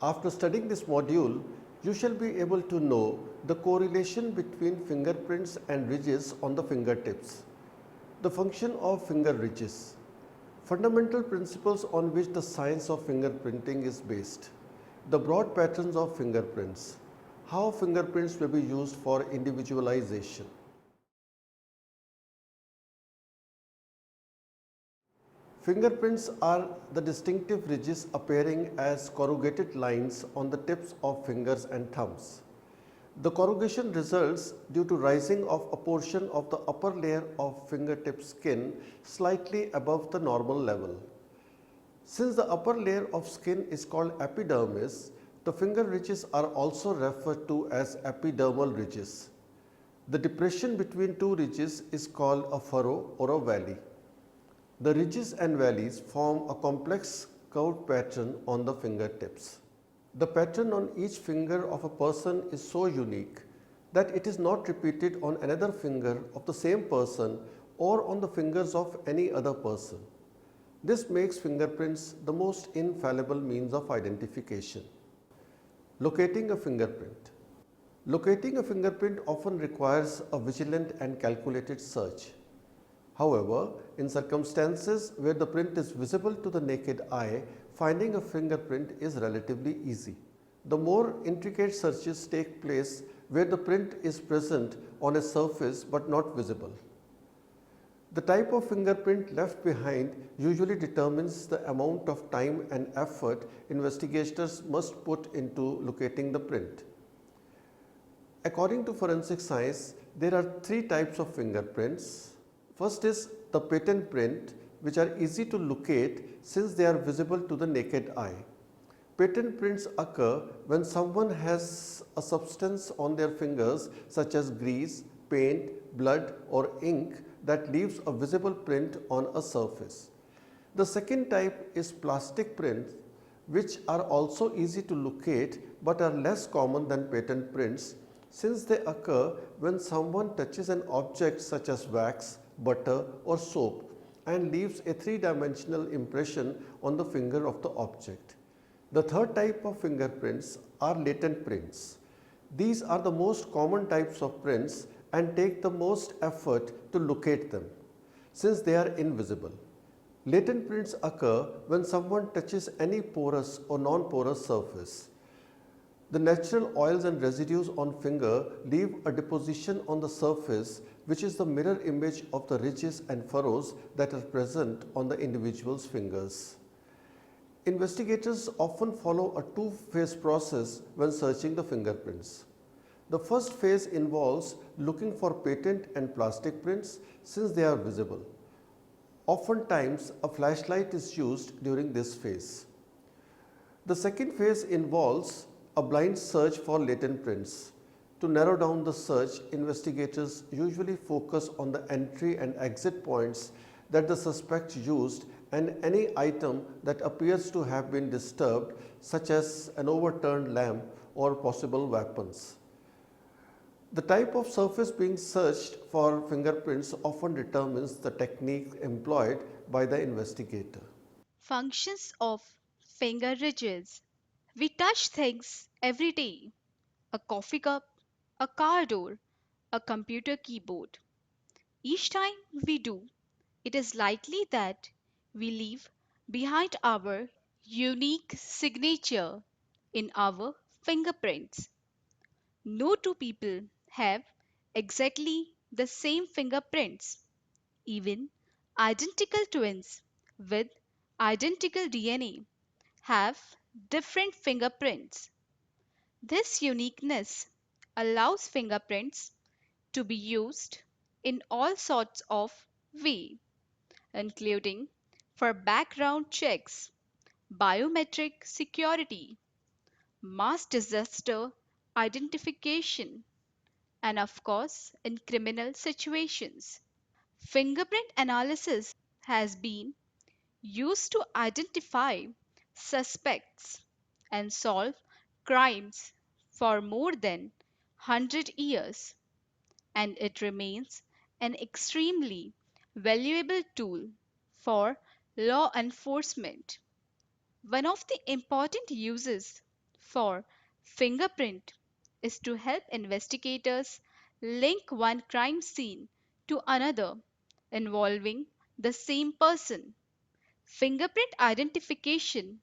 After studying this module, you shall be able to know the correlation between fingerprints and ridges on the fingertips, the function of finger ridges, fundamental principles on which the science of fingerprinting is based, the broad patterns of fingerprints, how fingerprints may be used for individualization. Fingerprints are the distinctive ridges appearing as corrugated lines on the tips of fingers and thumbs. The corrugation results due to rising of a portion of the upper layer of fingertip skin slightly above the normal level. Since the upper layer of skin is called epidermis, the finger ridges are also referred to as epidermal ridges. The depression between two ridges is called a furrow or a valley. The ridges and valleys form a complex curved pattern on the fingertips. The pattern on each finger of a person is so unique that it is not repeated on another finger of the same person or on the fingers of any other person. This makes fingerprints the most infallible means of identification. Locating a fingerprint. Locating a fingerprint often requires a vigilant and calculated search. However, in circumstances where the print is visible to the naked eye, finding a fingerprint is relatively easy. The more intricate searches take place where the print is present on a surface but not visible. The type of fingerprint left behind usually determines the amount of time and effort investigators must put into locating the print. According to forensic science, there are three types of fingerprints. First is the patent print, which are easy to locate since they are visible to the naked eye. Patent prints occur when someone has a substance on their fingers such as grease, paint, blood or ink that leaves a visible print on a surface. The second type is plastic prints, which are also easy to locate but are less common than patent prints since they occur when someone touches an object such as wax, butter or soap and leaves a three-dimensional impression on the finger of the object. The third type of fingerprints are latent prints. These are the most common types of prints and take the most effort to locate them since they are invisible. Latent prints occur when someone touches any porous or non-porous surface. The natural oils and residues on finger leave a deposition on the surface which is the mirror image of the ridges and furrows that are present on the individual's fingers. Investigators often follow a two-phase process when searching the fingerprints. The first phase involves looking for patent and plastic prints since they are visible. Oftentimes, a flashlight is used during this phase. The second phase involves a blind search for latent prints. To narrow down the search, investigators usually focus on the entry and exit points that the suspect used and any item that appears to have been disturbed, such as an overturned lamp or possible weapons. The type of surface being searched for fingerprints often determines the technique employed by the investigator. Functions of finger ridges. We touch things every day: a coffee cup, a car door, a computer keyboard. Each time we do, it is likely that we leave behind our unique signature in our fingerprints. No two people have exactly the same fingerprints. Even identical twins with identical DNA have different fingerprints. This uniqueness allows fingerprints to be used in all sorts of ways, including for background checks, biometric security, mass disaster identification, and of course, in criminal situations. Fingerprint analysis has been used to identify suspects and solve crimes for more than 100 years, and it remains an extremely valuable tool for law enforcement. One of the important uses for fingerprint is to help investigators link one crime scene to another involving the same person. Fingerprint identification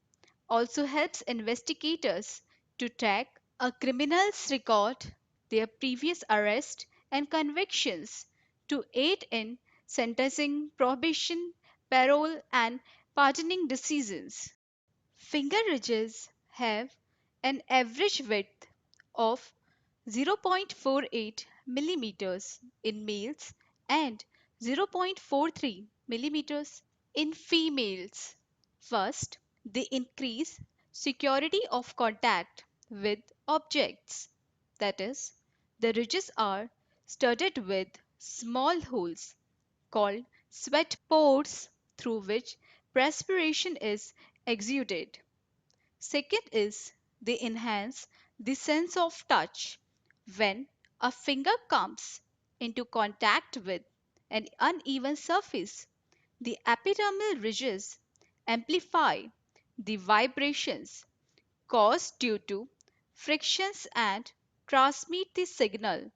also helps investigators to track a criminal's record, their previous arrest and convictions to aid in sentencing, probation, parole, and pardoning decisions. Finger ridges have an average width of 0.48 millimeters in males and 0.43 millimeters in females. First, they increase security of contact with objects. That is, the ridges are studded with small holes called sweat pores through which perspiration is exuded. Second is they enhance the sense of touch. When a finger comes into contact with an uneven surface, the epidermal ridges amplify the vibrations caused due to frictions and transmit the signal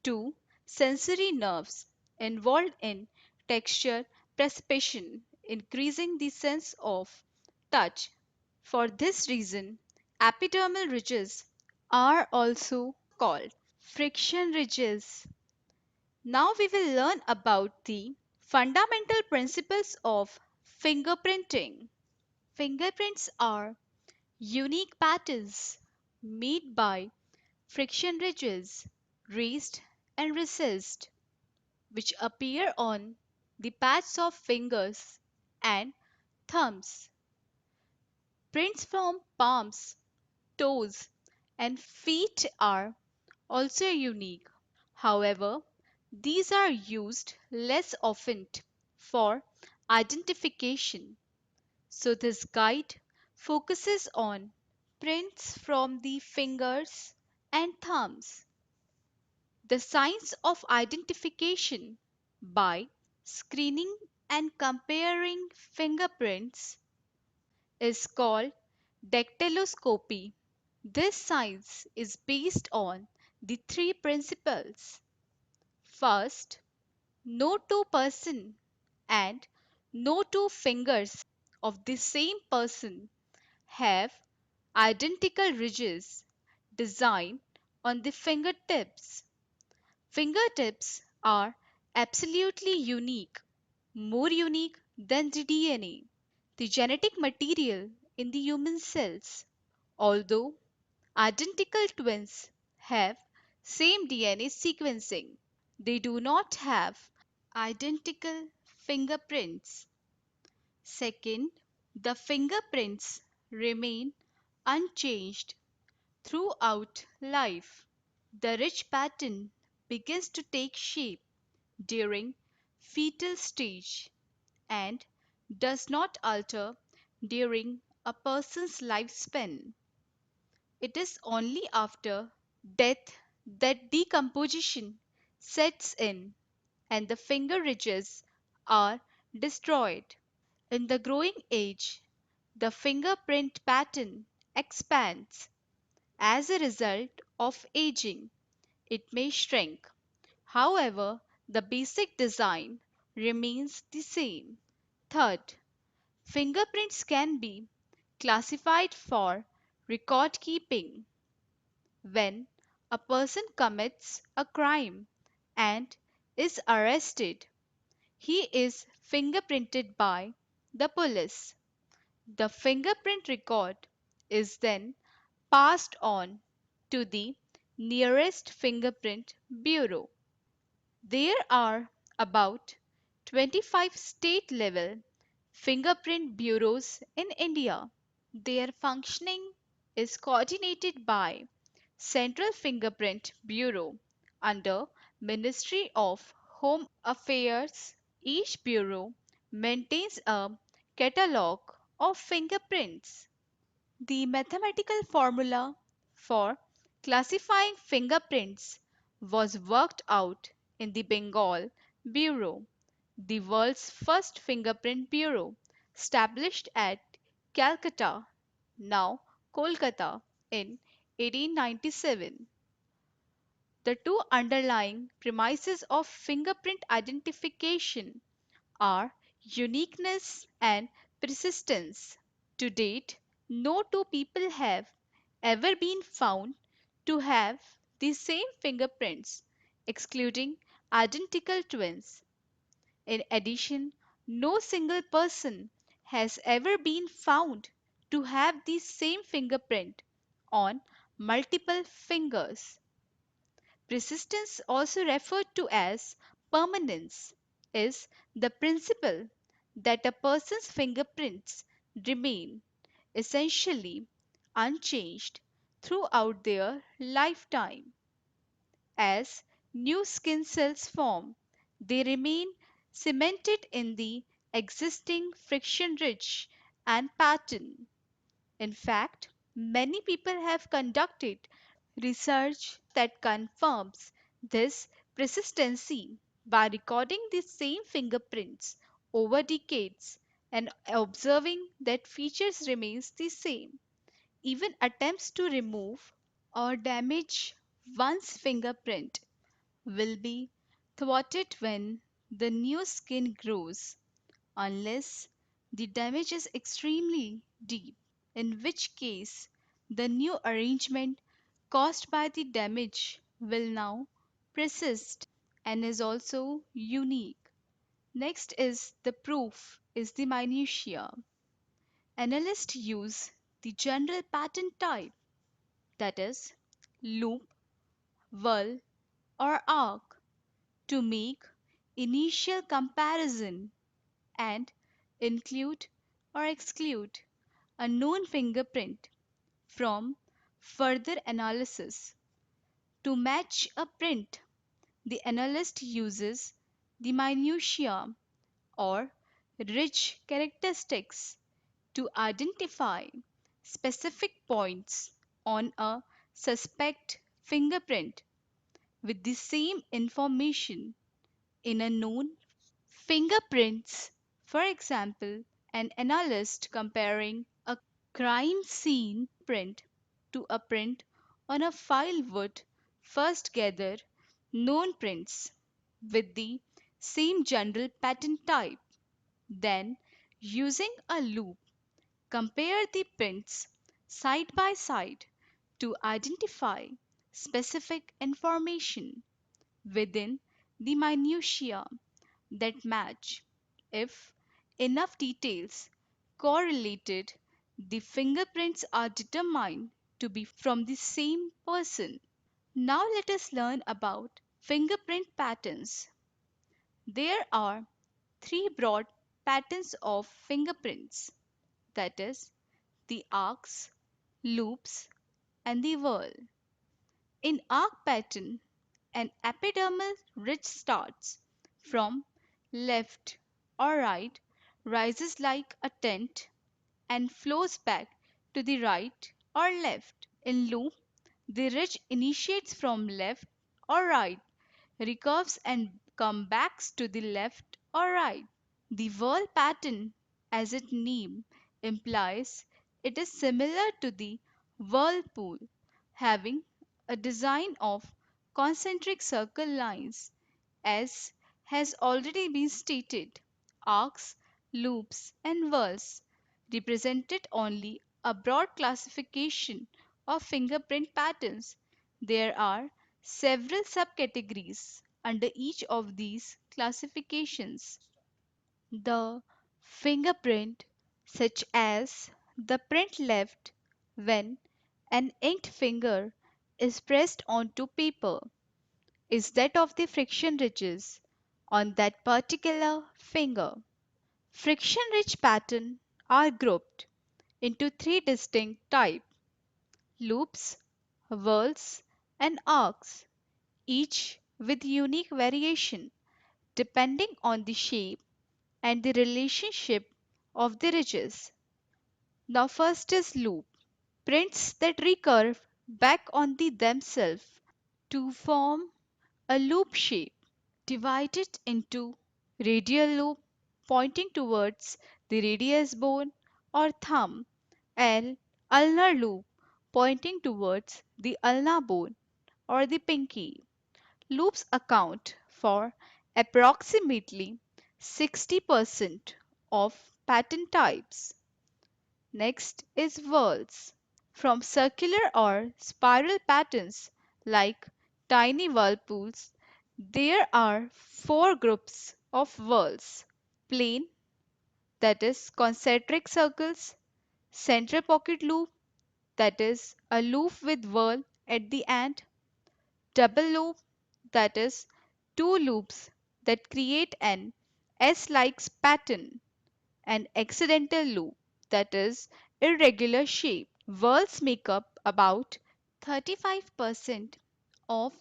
to sensory nerves involved in texture perception, increasing the sense of touch. For this reason, epidermal ridges are also called friction ridges. Now we will learn about the fundamental principles of fingerprinting. Fingerprints are unique patterns made by friction ridges, raised and recessed, which appear on the pads of fingers and thumbs. Prints from palms, toes, and feet are also unique. However, these are used less often for identification. So, this guide focuses on prints from the fingers and thumbs. The science of identification by screening and comparing fingerprints is called dactyloscopy. This science is based on the three principles. First, no two person and no two fingers of the same person have identical ridges designed on the fingertips. Fingertips are absolutely unique, more unique than the DNA, the genetic material in the human cells. Although identical twins have same DNA sequencing, they do not have identical fingerprints. Second, the fingerprints remain unchanged throughout life. The ridge pattern begins to take shape during fetal stage and does not alter during a person's lifespan. It is only after death that decomposition sets in and the finger ridges are destroyed. In the growing age, the fingerprint pattern expands. As a result of aging, it may shrink. However, the basic design remains the same. Third, fingerprints can be classified for record keeping. When a person commits a crime and is arrested, he is fingerprinted by the police. The fingerprint record is then passed on to the nearest fingerprint bureau. There are about 25 state level fingerprint bureaus in India. Their functioning is coordinated by Central Fingerprint Bureau under Ministry of Home Affairs. Each bureau maintains a catalogue of fingerprints. The mathematical formula for classifying fingerprints was worked out in the Bengal Bureau, the world's first fingerprint bureau, established at Calcutta, now Kolkata, in 1897. The two underlying premises of fingerprint identification are uniqueness and persistence. To date, no two people have ever been found to have the same fingerprints, excluding identical twins. In addition, no single person has ever been found to have the same fingerprint on multiple fingers. Persistence, also referred to as permanence, is the principle that a person's fingerprints remain essentially unchanged throughout their lifetime. As new skin cells form, they remain cemented in the existing friction rich and pattern. In fact, many people have conducted research that confirms this persistency by recording the same fingerprints over decades and observing that features remains the same. Even attempts to remove or damage one's fingerprint will be thwarted when the new skin grows, unless the damage is extremely deep, in which case the new arrangement caused by the damage will now persist and is also unique. Next is the proof is the minutiae. Analysts use the general pattern type, that is, loop, whirl, or arc, to make initial comparison and include or exclude a known fingerprint from further analysis. To match a print, the analyst uses the minutiae or ridge characteristics to identify specific points on a suspect fingerprint with the same information in a known fingerprints. For example, an analyst comparing a crime scene print to a print on a file would first gather known prints with the same general pattern type. Then, using a loop, compare the prints side by side to identify specific information within the minutiae that match. If enough details correlated, the fingerprints are determined to be from the same person. Now let us learn about fingerprint patterns. There are three broad patterns of fingerprints, that is, the arcs, loops, and the whirl. In arc pattern, an epidermal ridge starts from left or right, rises like a tent, and flows back to the right or left. In loop, the ridge initiates from left or right, recurves and comes back to the left or right. The whirl pattern, as its name implies, it is similar to the whirlpool, having a design of concentric circle lines. As has already been stated, arcs, loops, and whirls represented only a broad classification of fingerprint patterns. There are several subcategories under each of these classifications. The fingerprint, such as the print left when an inked finger is pressed onto paper, is that of the friction ridges on that particular finger. Friction ridge patterns are grouped into three distinct types: loops, whirls, and arcs, each with unique variation depending on the shape and the relationship of the ridges. Now, first is loop. Prints that recurve back on the themselves to form a loop shape, divided into radial loop pointing towards the radius bone or thumb and ulnar loop pointing towards the ulna bone or the pinky. Loops account for approximately 60% of pattern types. Next is whorls. From circular or spiral patterns like tiny whirlpools, there are four groups of whorls: plane, that is concentric circles; central pocket loop, that is a loop with whorl at the end; double loop, that is two loops that create an S-like pattern; and accidental loop, that is irregular shape. Whorls make up about 35% of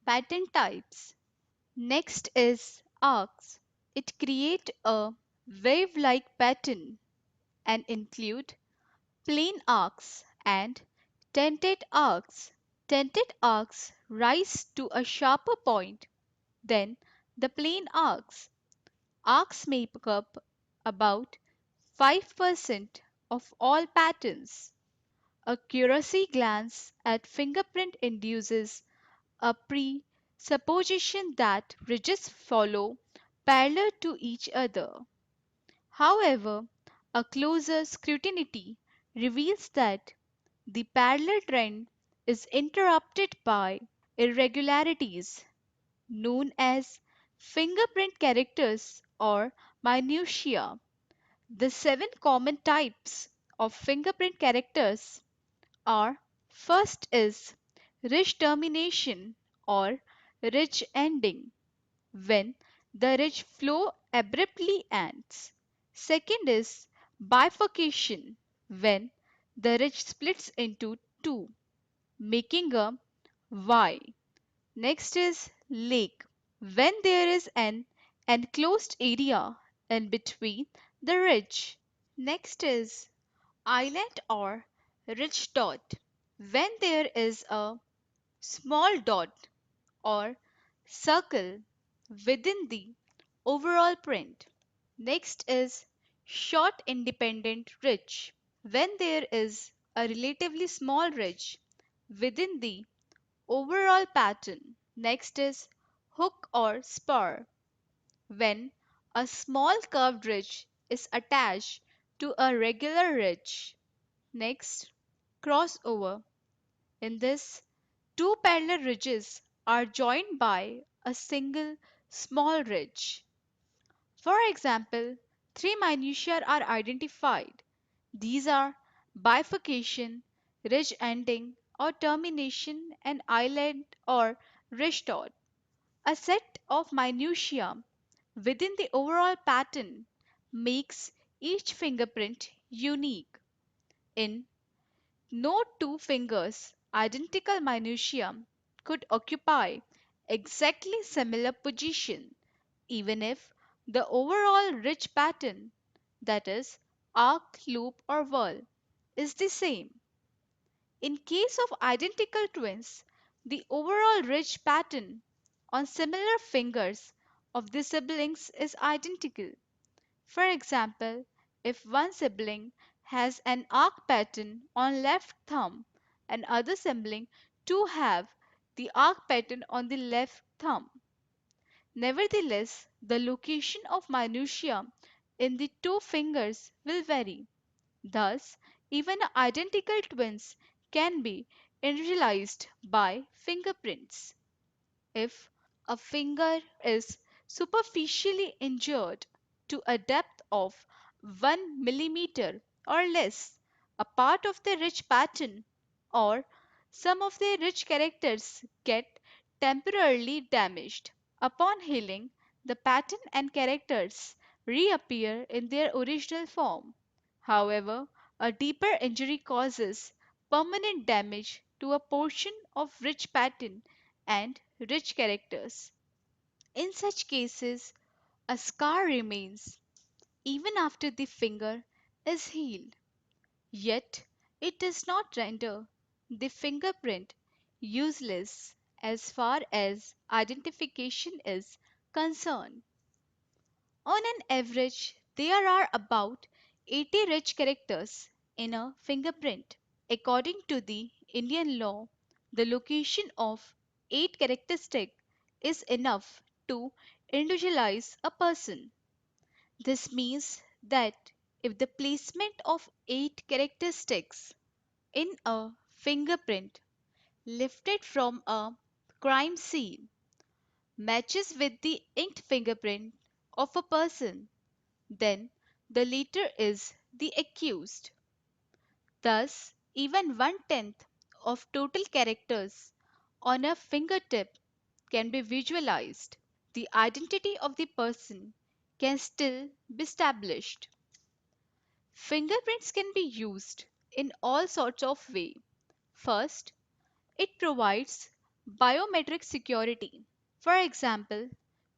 pattern types. Next is arcs. It creates a wave-like pattern and include plane arcs and tented arcs. Tented arcs rise to a sharper point than the plane arcs. Arcs make up about 5% of all patterns. A curiosity glance at fingerprint induces a presupposition that ridges follow parallel to each other. However, a closer scrutiny reveals that the parallel trend is interrupted by irregularities known as fingerprint characters or minutiae. The seven common types of fingerprint characters are: first is ridge termination or ridge ending, when the ridge flow abruptly ends. Second is bifurcation, when the ridge splits into two, making a Y. Next is lake, when there is an enclosed area in between the ridge. Next is island or ridge dot, when there is a small dot or circle within the overall print. Next is short independent ridge, when there is a relatively small ridge within the overall pattern. Next is hook or spur, when a small curved ridge is attached to a regular ridge. Next, crossover. In this, two parallel ridges are joined by a single small ridge. For example, three minutiae are identified. These are bifurcation, ridge ending or termination, and island or ridge dot. A set of minutiae within the overall pattern makes each fingerprint unique. In no two fingers, identical minutiae could occupy exactly similar position, even if the overall ridge pattern, that is, arc, loop, or whorl, is the same. In case of identical twins, the overall ridge pattern on similar fingers of the siblings is identical. For example, if one sibling has an arc pattern on left thumb and other sibling too have the arc pattern on the left thumb. Nevertheless, the location of minutiae in the two fingers will vary. Thus, even identical twins can be individualized by fingerprints. If a finger is superficially injured to a depth of 1 millimeter or less, a part of the ridge pattern or some of the ridge characters get temporarily damaged. Upon healing, the pattern and characters reappear in their original form. However, a deeper injury causes permanent damage to a portion of ridge pattern and ridge characters. In such cases, a scar remains even after the finger is healed. Yet, it does not render the fingerprint useless as far as identification is concerned. On an average, there are about 80 ridge characters in a fingerprint. According to the Indian law, the location of 8 characteristics is enough to individualize a person. This means that if the placement of 8 characteristics in a fingerprint lifted from a crime scene matches with the inked fingerprint of a person, then the latter is the accused. Thus, even 1/10 of total characters on a fingertip can be visualized. The identity of the person can still be established. Fingerprints can be used in all sorts of ways. First, it provides biometric security. For example,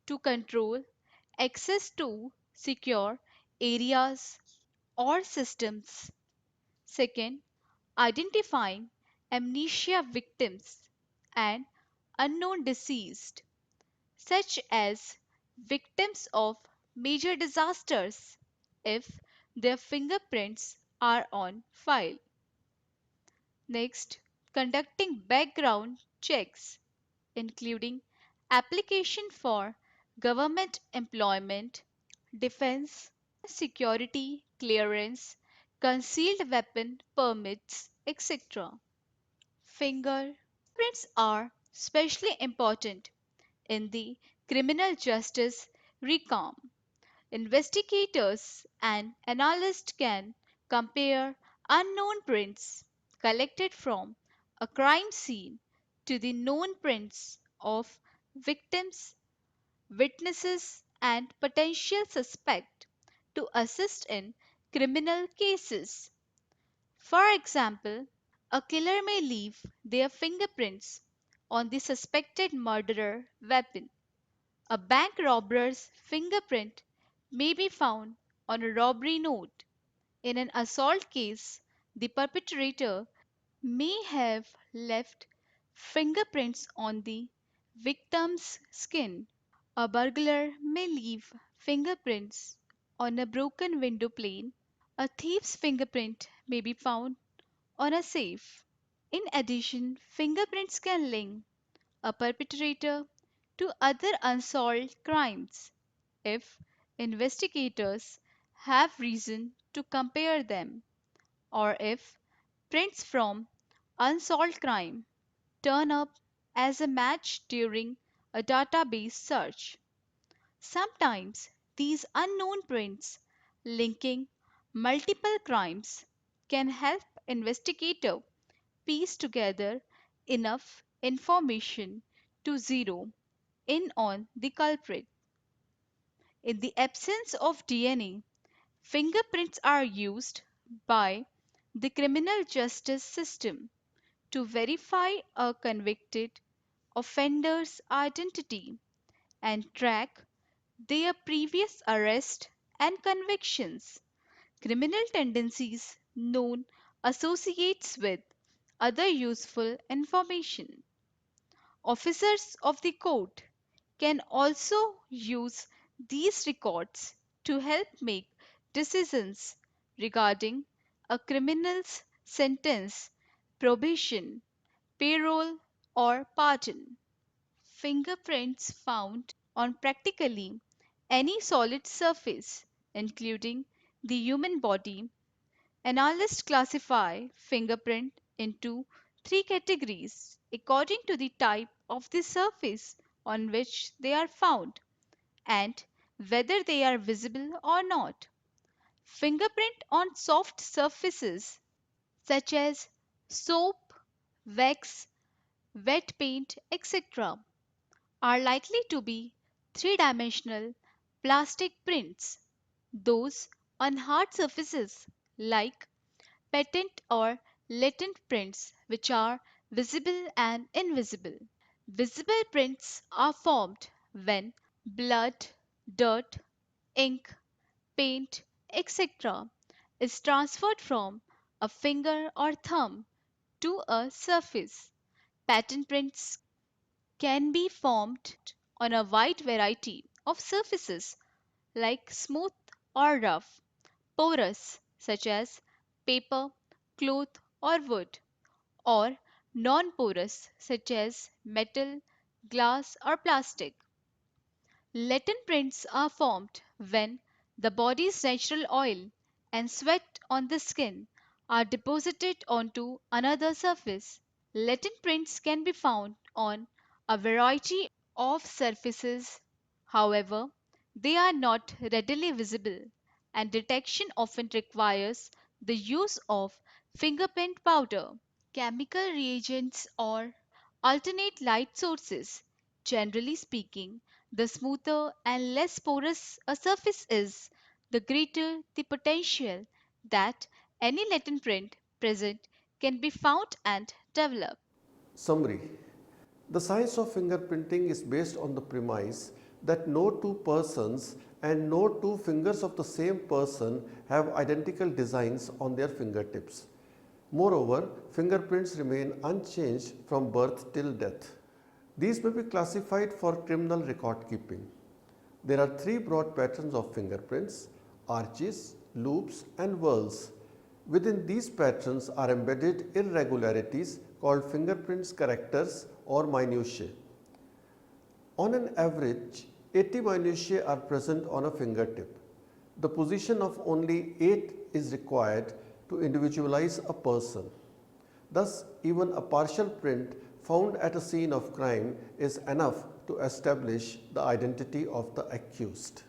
to control access to secure areas or systems. Second, identifying amnesia victims and unknown deceased, such as victims of major disasters, if their fingerprints are on file. Next, conducting background checks, including application for government employment, defense, security clearance, concealed weapon permits, etc. Fingerprints are especially important in the criminal justice realm. Investigators and analysts can compare unknown prints collected from a crime scene to the known prints of victims, witnesses, and potential suspects to assist in criminal cases. For example, a killer may leave their fingerprints on the suspected murderer weapon. A bank robber's fingerprint may be found on a robbery note. In an assault case, the perpetrator may have left fingerprints on the victim's skin. A burglar may leave fingerprints on a broken window pane. A thief's fingerprint may be found on a safe. In addition, fingerprints can link a perpetrator to other unsolved crimes if investigators have reason to compare them, or if prints from unsolved crime turn up as a match during a database search. Sometimes these unknown prints linking multiple crimes can help investigators piece together enough information to zero in on the culprit. In the absence of DNA, fingerprints are used by the criminal justice system to verify a convicted offender's identity and track their previous arrest and convictions. Criminal tendencies known associates with other useful information. Officers of the court can also use these records to help make decisions regarding a criminal's sentence, probation, parole, or pardon. Fingerprints found on practically any solid surface, including the human body. Analysts classify fingerprint into three categories according to the type of the surface on which they are found and whether they are visible or not. Fingerprint on soft surfaces such as soap, wax, wet paint, etc. are likely to be three-dimensional plastic prints. Those on hard surfaces like patent or latent prints which are visible and invisible. Visible prints are formed when blood, dirt, ink, paint, etc. is transferred from a finger or thumb to a surface. Patent prints can be formed on a wide variety of surfaces like smooth or rough, porous such as paper, cloth or wood, or non-porous such as metal, glass, or plastic. Latent prints are formed when the body's natural oil and sweat on the skin are deposited onto another surface. Latent prints can be found on a variety of surfaces. However, they are not readily visible, and detection often requires the use of fingerprint powder, chemical reagents, or alternate light sources. Generally speaking, the smoother and less porous a surface is, the greater the potential that any latent print present can be found and developed. Summary. The science of fingerprinting is based on the premise that no two persons and no two fingers of the same person have identical designs on their fingertips. Moreover, fingerprints remain unchanged from birth till death. These may be classified for criminal record keeping. There are three broad patterns of fingerprints: arches, loops, and whorls. Within these patterns are embedded irregularities called fingerprints characters or minutiae. On an average, 80 minutiae are present on a fingertip. The position of only 8 is required to individualize a person. Thus, even a partial print found at a scene of crime is enough to establish the identity of the accused.